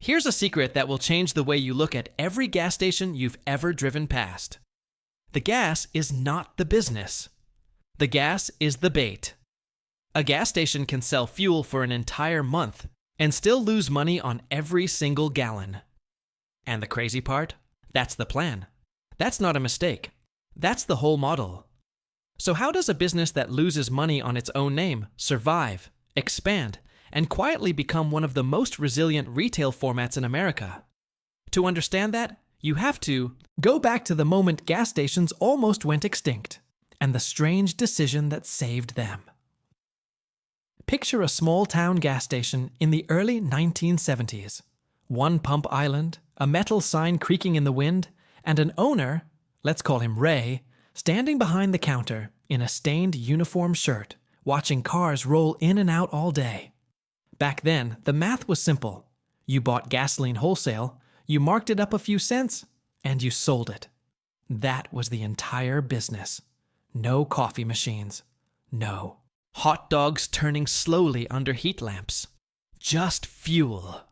Here's a secret that will change the way you look at every gas station you've ever driven past. The gas is not the business. The gas is the bait. A gas station can sell fuel for an entire month and still lose money on every single gallon. And the crazy part? That's the plan. That's not a mistake. That's the whole model. So how does a business that loses money on its own name survive, expand, and quietly become one of the most resilient retail formats in America? To understand that, you have to go back to the moment gas stations almost went extinct and the strange decision that saved them. Picture a small-town gas station in the early 1970s. One pump island, a metal sign creaking in the wind, and an owner, let's call him Ray, standing behind the counter in a stained uniform shirt, watching cars roll in and out all day. Back then, the math was simple. You bought gasoline wholesale, you marked it up a few cents, and you sold it. That was the entire business. No coffee machines. No hot dogs turning slowly under heat lamps. Just fuel.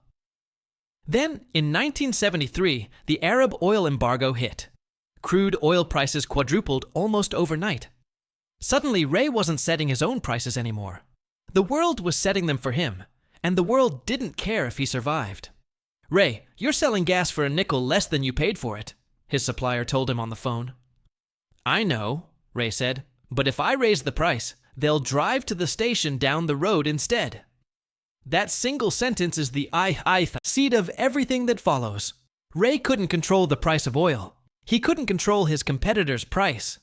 Then, in 1973, the Arab oil embargo hit. Crude oil prices quadrupled almost overnight. Suddenly, Ray wasn't setting his own prices anymore. The world was setting them for him, and the world didn't care if he survived. "Ray, you're selling gas for a nickel less than you paid for it," his supplier told him on the phone. "I know," Ray said, "but if I raise the price, they'll drive to the station down the road instead." That single sentence is the seed of everything that follows. Ray couldn't control the price of oil. He couldn't control his competitor's price.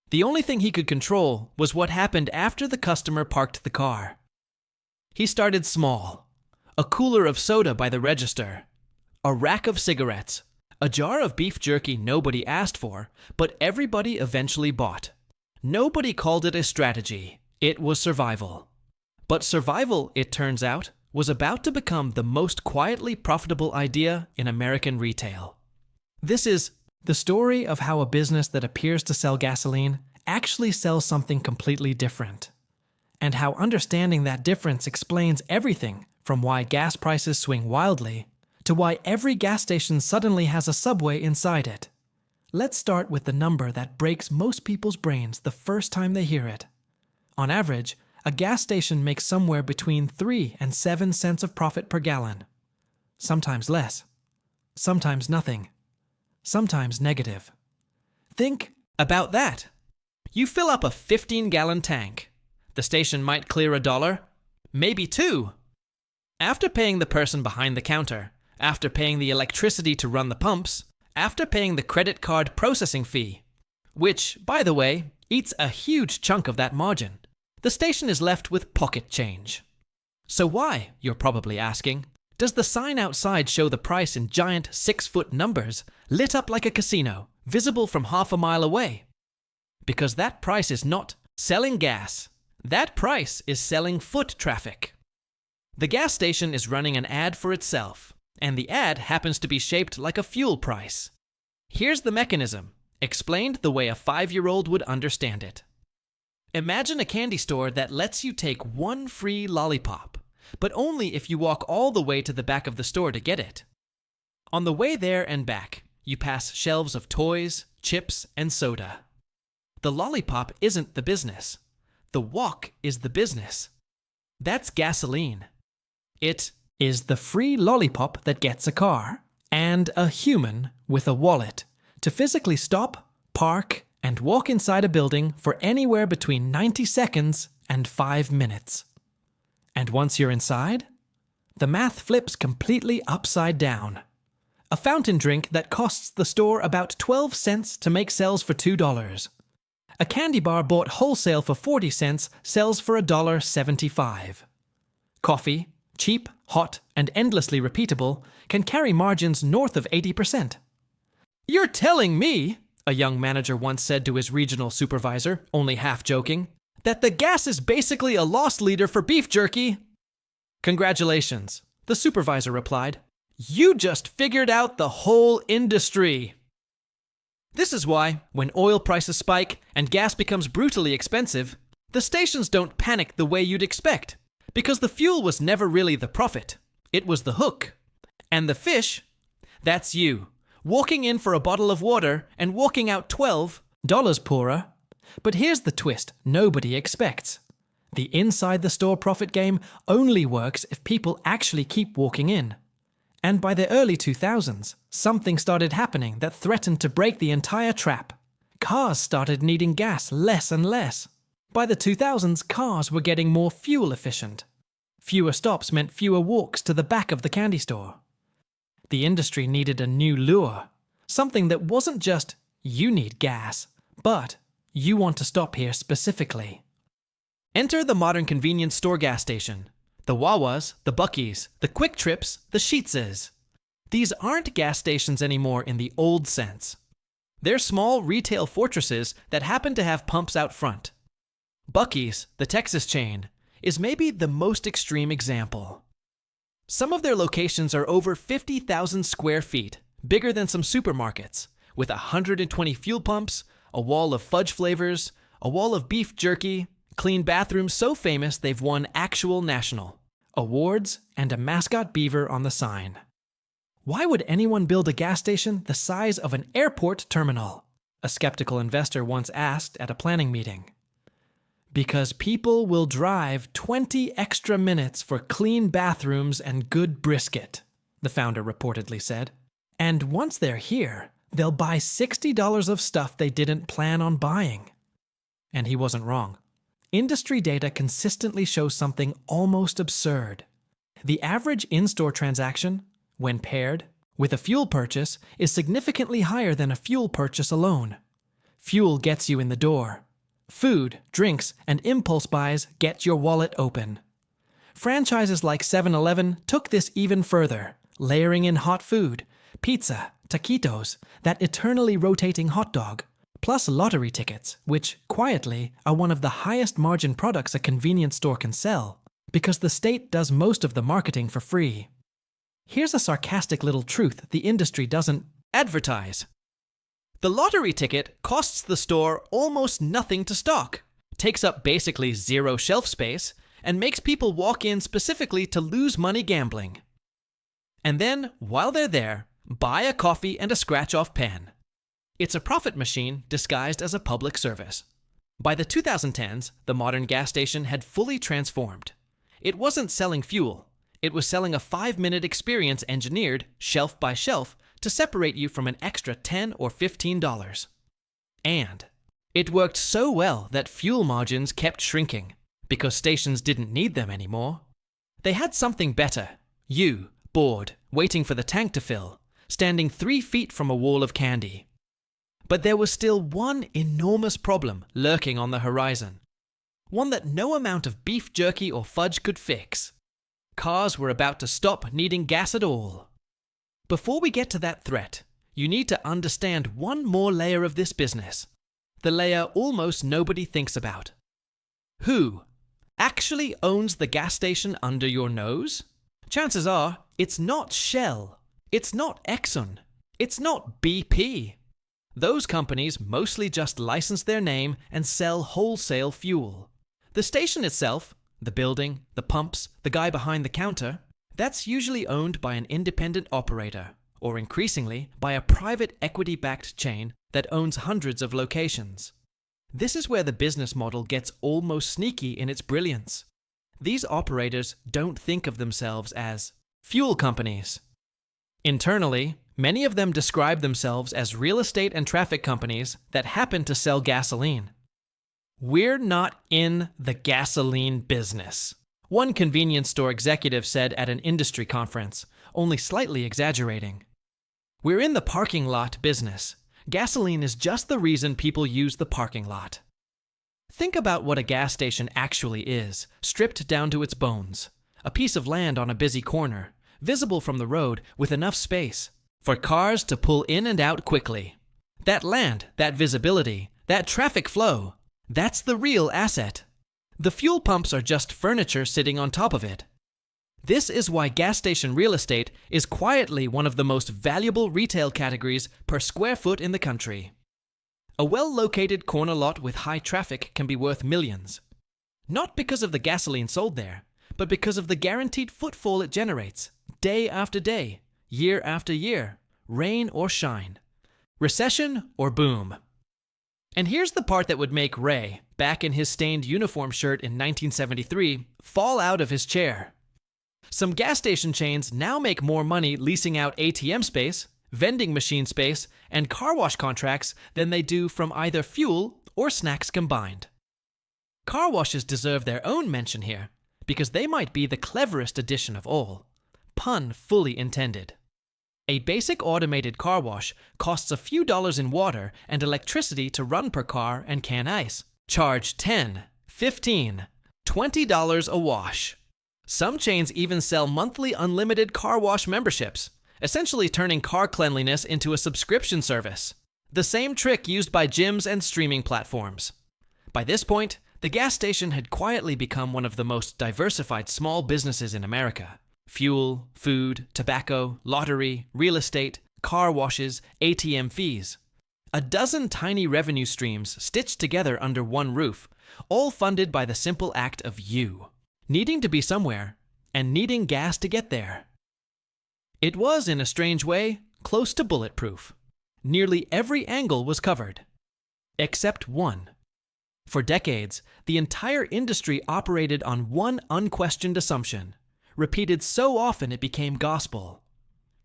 The only thing he could control was what happened after the customer parked the car. He started small. A cooler of soda by the register. A rack of cigarettes. A jar of beef jerky nobody asked for, but everybody eventually bought. Nobody called it a strategy. It was survival. But survival, it turns out, was about to become the most quietly profitable idea in American retail. This is the story of how a business that appears to sell gasoline actually sells something completely different, and how understanding that difference explains everything from why gas prices swing wildly to why every gas station suddenly has a Subway inside it. Let's start with the number that breaks most people's brains the first time they hear it. On average, a gas station makes somewhere between 3 and 7 cents of profit per gallon. Sometimes less. Sometimes nothing. Sometimes negative. Think about that. You fill up a 15-gallon tank. The station might clear $1, maybe $2. After paying the person behind the counter, after paying the electricity to run the pumps, after paying the credit card processing fee, which, by the way, eats a huge chunk of that margin, the station is left with pocket change. So why, you're probably asking, does the sign outside show the price in giant 6-foot numbers, lit up like a casino, visible from half a mile away? Because that price is not selling gas. That price is selling foot traffic. The gas station is running an ad for itself, and the ad happens to be shaped like a fuel price. Here's the mechanism, explained the way a 5-year-old would understand it. Imagine a candy store that lets you take one free lollipop, but only if you walk all the way to the back of the store to get it. On the way there and back, you pass shelves of toys, chips, and soda. The lollipop isn't the business. The walk is the business. That's gasoline. It is the free lollipop that gets a car and a human with a wallet to physically stop, park, and walk inside a building for anywhere between 90 seconds and 5 minutes. And once you're inside, the math flips completely upside down. A fountain drink that costs the store about 12 cents to make sells for $2. A candy bar bought wholesale for 40 cents sells for $1.75. Coffee, cheap, hot, and endlessly repeatable, can carry margins north of 80%. "You're telling me," a young manager once said to his regional supervisor, only half joking, "that the gas is basically a loss leader for beef jerky?" "Congratulations," the supervisor replied. "You just figured out the whole industry." This is why, when oil prices spike and gas becomes brutally expensive, the stations don't panic the way you'd expect, because the fuel was never really the profit. It was the hook. And the fish? That's you, walking in for a bottle of water and walking out $12 poorer. But here's the twist nobody expects. The inside the store profit game only works if people actually keep walking in. And by the early 2000s, something started happening that threatened to break the entire trap. Cars started needing gas less and less. By the 2000s, cars were getting more fuel efficient. Fewer stops meant fewer walks to the back of the candy store. The industry needed a new lure, something that wasn't just, you need gas, but you want to stop here specifically. Enter the modern convenience store gas station. The Wawas, the Buc-ee's, the Quick Trips, the Sheetz's. These aren't gas stations anymore in the old sense. They're small retail fortresses that happen to have pumps out front. Buc-ee's, the Texas chain, is maybe the most extreme example. Some of their locations are over 50,000 square feet, bigger than some supermarkets, with 120 fuel pumps, a wall of fudge flavors, a wall of beef jerky, clean bathrooms so famous they've won actual national awards, and a mascot beaver on the sign. Why would anyone build a gas station the size of an airport terminal? A skeptical investor once asked at a planning meeting. Because people will drive 20 extra minutes for clean bathrooms and good brisket, the founder reportedly said. And once they're here, they'll buy $60 of stuff they didn't plan on buying. And he wasn't wrong. Industry data consistently shows something almost absurd. The average in-store transaction, when paired with a fuel purchase, is significantly higher than a fuel purchase alone. Fuel gets you in the door. Food, drinks, and impulse buys get your wallet open. Franchises like 7-Eleven took this even further, layering in hot food, pizza, taquitos, that eternally rotating hot dog, plus lottery tickets, which, quietly, are one of the highest margin products a convenience store can sell, because the state does most of the marketing for free. Here's a sarcastic little truth the industry doesn't advertise. The lottery ticket costs the store almost nothing to stock, takes up basically zero shelf space, and makes people walk in specifically to lose money gambling. And then, while they're there, buy a coffee and a scratch-off pen. It's a profit machine disguised as a public service. By the 2010s, the modern gas station had fully transformed. It wasn't selling fuel. It was selling a 5-minute experience engineered, shelf by shelf, to separate you from an extra $10 or $15. And it worked so well that fuel margins kept shrinking, because stations didn't need them anymore. They had something better. You, bored, waiting for the tank to fill, standing 3 feet from a wall of candy. But there was still one enormous problem lurking on the horizon. One that no amount of beef jerky or fudge could fix. Cars were about to stop needing gas at all. Before we get to that threat, you need to understand one more layer of this business. The layer almost nobody thinks about. Who actually owns the gas station under your nose? Chances are, it's not Shell. It's not Exxon. It's not BP. Those companies mostly just license their name and sell wholesale fuel. The station itself, the building, the pumps, the guy behind the counter, that's usually owned by an independent operator, or increasingly by a private equity-backed chain that owns hundreds of locations. This is where the business model gets almost sneaky in its brilliance. These operators don't think of themselves as fuel companies. Internally, many of them describe themselves as real estate and traffic companies that happen to sell gasoline. We're not in the gasoline business, one convenience store executive said at an industry conference, only slightly exaggerating. We're in the parking lot business. Gasoline is just the reason people use the parking lot. Think about what a gas station actually is, stripped down to its bones. A piece of land on a busy corner, visible from the road with enough space for cars to pull in and out quickly. That land, that visibility, that traffic flow, that's the real asset. The fuel pumps are just furniture sitting on top of it. This is why gas station real estate is quietly one of the most valuable retail categories per square foot in the country. A well-located corner lot with high traffic can be worth millions. Not because of the gasoline sold there, but because of the guaranteed footfall it generates, day after day, year after year, rain or shine, recession or boom. And here's the part that would make Ray, back in his stained uniform shirt in 1973, fall out of his chair. Some gas station chains now make more money leasing out ATM space, vending machine space, and car wash contracts than they do from either fuel or snacks combined. Car washes deserve their own mention here, because they might be the cleverest addition of all. Pun fully intended. A basic automated car wash costs a few dollars in water and electricity to run per car and can ice. Charge $10, $15, $20 a wash. Some chains even sell monthly unlimited car wash memberships, essentially turning car cleanliness into a subscription service. The same trick used by gyms and streaming platforms. By this point, the gas station had quietly become one of the most diversified small businesses in America. Fuel, food, tobacco, lottery, real estate, car washes, ATM fees. A dozen tiny revenue streams stitched together under one roof, all funded by the simple act of you needing to be somewhere and needing gas to get there. It was, in a strange way, close to bulletproof. Nearly every angle was covered, except one. For decades, the entire industry operated on one unquestioned assumption, repeated so often it became gospel.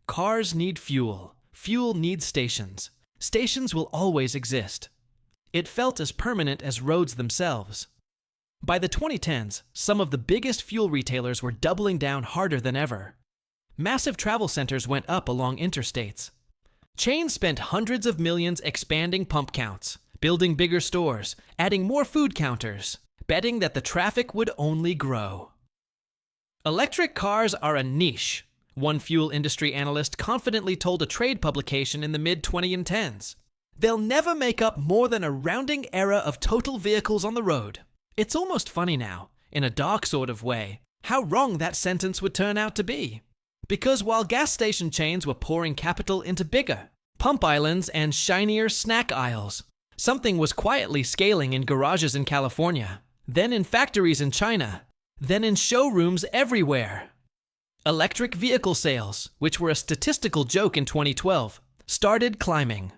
Cars need fuel. Fuel needs stations. Stations will always exist. It felt as permanent as roads themselves. By the 2010s, some of the biggest fuel retailers were doubling down harder than ever. Massive travel centers went up along interstates. Chains spent hundreds of millions expanding pump counts, building bigger stores, adding more food counters, betting that the traffic would only grow. Electric cars are a niche, one fuel industry analyst confidently told a trade publication in the mid-2010s. They'll never make up more than a rounding error of total vehicles on the road. It's almost funny now, in a dark sort of way, how wrong that sentence would turn out to be. Because while gas station chains were pouring capital into bigger pump islands and shinier snack aisles, something was quietly scaling in garages in California, then in factories in China, then in showrooms everywhere. Electric vehicle sales, which were a statistical joke in 2012, started climbing.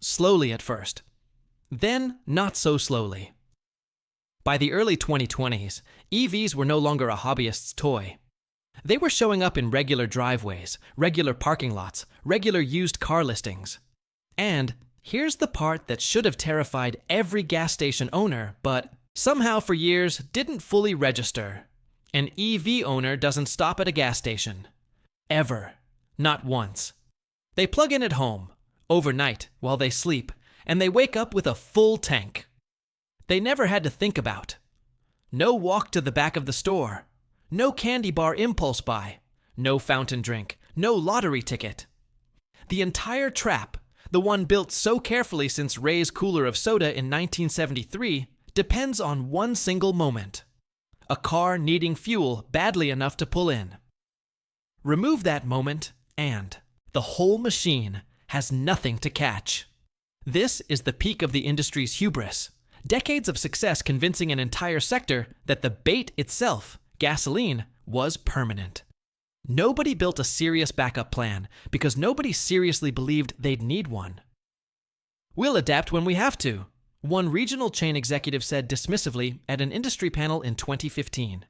Slowly at first. Then not so slowly. By the early 2020s, EVs were no longer a hobbyist's toy. They were showing up in regular driveways, regular parking lots, regular used car listings. And here's the part that should have terrified every gas station owner, but somehow for years didn't fully register. An EV owner doesn't stop at a gas station. Ever. Not once. They plug in at home, overnight, while they sleep, and they wake up with a full tank. They never had to think about. No walk to the back of the store. No candy bar impulse buy. No fountain drink. No lottery ticket. The entire trap, the one built so carefully since Ray's cooler of soda in 1973, depends on one single moment. A car needing fuel badly enough to pull in. Remove that moment, and the whole machine has nothing to catch. This is the peak of the industry's hubris. Decades of success convincing an entire sector that the bait itself, gasoline, was permanent. Nobody built a serious backup plan because nobody seriously believed they'd need one. We'll adapt when we have to, one regional chain executive said dismissively at an industry panel in 2015.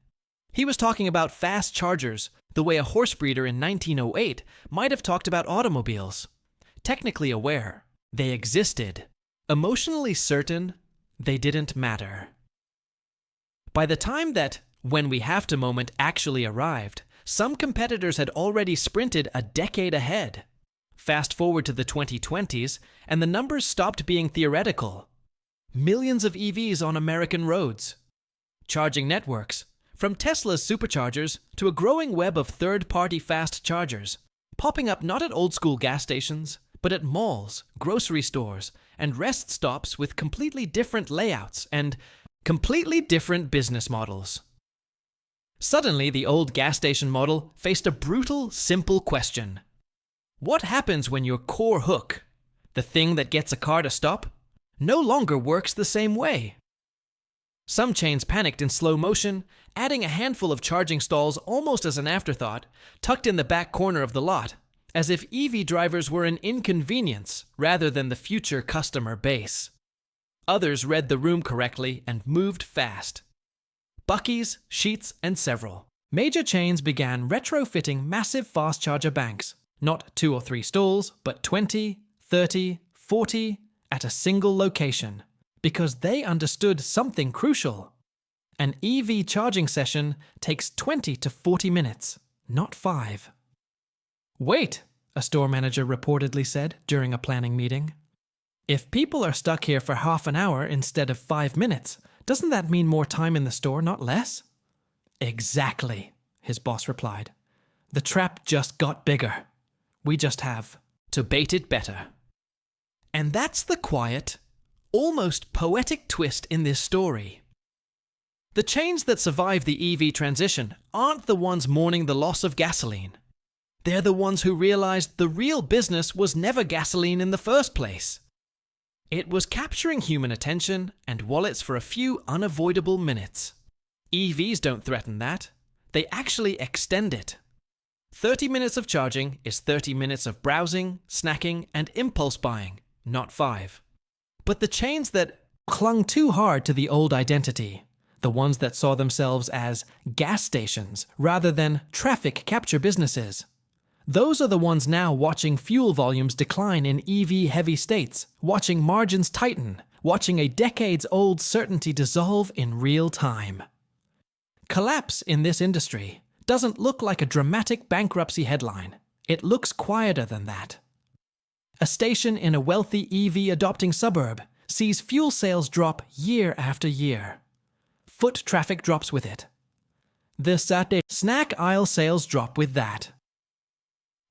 He was talking about fast chargers the way a horse breeder in 1908 might have talked about automobiles. Technically aware, they existed. Emotionally certain, they didn't matter. By the time that when we have to moment actually arrived, some competitors had already sprinted a decade ahead. Fast forward to the 2020s, and the numbers stopped being theoretical. Millions of EVs on American roads. Charging networks, from Tesla's superchargers to a growing web of third-party fast chargers, popping up not at old-school gas stations, but at malls, grocery stores, and rest stops with completely different layouts and completely different business models. Suddenly, the old gas station model faced a brutal, simple question. What happens when your core hook, the thing that gets a car to stop, no longer works the same way? Some chains panicked in slow motion, adding a handful of charging stalls almost as an afterthought, tucked in the back corner of the lot, as if EV drivers were an inconvenience rather than the future customer base. Others read the room correctly and moved fast. Buc-ee's, Sheetz, and several major chains began retrofitting massive fast charger banks, not 2 or 3 stalls, but 20, 30, 40 at a single location, because they understood something crucial. An EV charging session takes 20 to 40 minutes, not 5. "Wait," a store manager reportedly said during a planning meeting. "If people are stuck here for half an hour instead of 5 minutes, doesn't that mean more time in the store, not less?" "Exactly," his boss replied. "The trap just got bigger. We just have to bait it better." And that's the quiet, almost poetic twist in this story. The chains that survive the EV transition aren't the ones mourning the loss of gasoline. They're the ones who realized the real business was never gasoline in the first place. It was capturing human attention and wallets for a few unavoidable minutes. EVs don't threaten that. They actually extend it. 30 minutes of charging is 30 minutes of browsing, snacking, and impulse buying, not 5. But the chains that clung too hard to the old identity, the ones that saw themselves as gas stations rather than traffic capture businesses, those are the ones now watching fuel volumes decline in EV-heavy states, watching margins tighten, watching a decades-old certainty dissolve in real time. Collapse in this industry doesn't look like a dramatic bankruptcy headline. It looks quieter than that. A station in a wealthy EV-adopting suburb sees fuel sales drop year after year. Foot traffic drops with it. The Saturday snack aisle sales drop with that.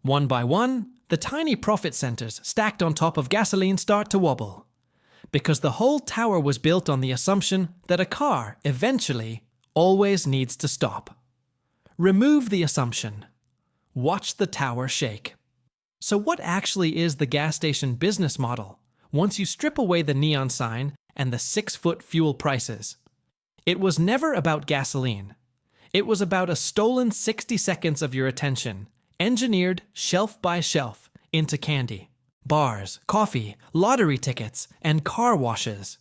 One by one, the tiny profit centers stacked on top of gasoline start to wobble, because the whole tower was built on the assumption that a car eventually always needs to stop. Remove the assumption. Watch the tower shake. So what actually is the gas station business model once you strip away the neon sign and the 6-foot fuel prices? It was never about gasoline. It was about a stolen 60 seconds of your attention, engineered shelf by shelf into candy, bars, coffee, lottery tickets, and car washes.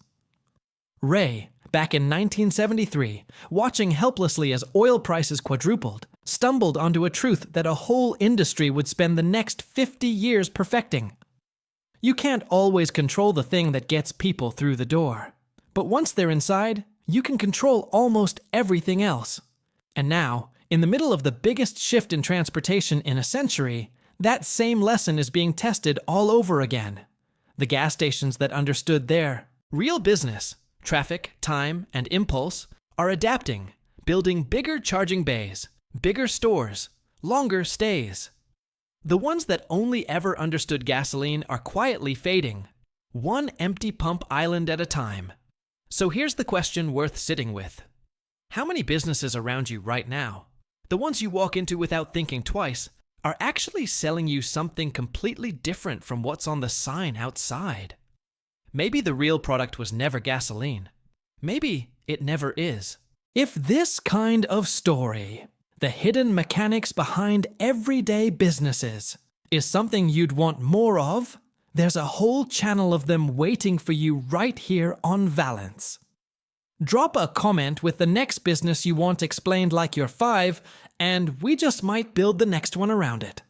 Ray, back in 1973, watching helplessly as oil prices quadrupled, stumbled onto a truth that a whole industry would spend the next 50 years perfecting. You can't always control the thing that gets people through the door. But once they're inside, you can control almost everything else. And now, in the middle of the biggest shift in transportation in a century, that same lesson is being tested all over again. The gas stations that understood their real business, traffic, time, and impulse, are adapting, building bigger charging bays, bigger stores, longer stays. The ones that only ever understood gasoline are quietly fading, one empty pump island at a time. So here's the question worth sitting with. How many businesses around you right now, the ones you walk into without thinking twice, are actually selling you something completely different from what's on the sign outside? Maybe the real product was never gasoline. Maybe it never is. If this kind of story, the hidden mechanics behind everyday businesses, is something you'd want more of, there's a whole channel of them waiting for you right here on Valence. Drop a comment with the next business you want explained like you're 5, and we just might build the next one around it.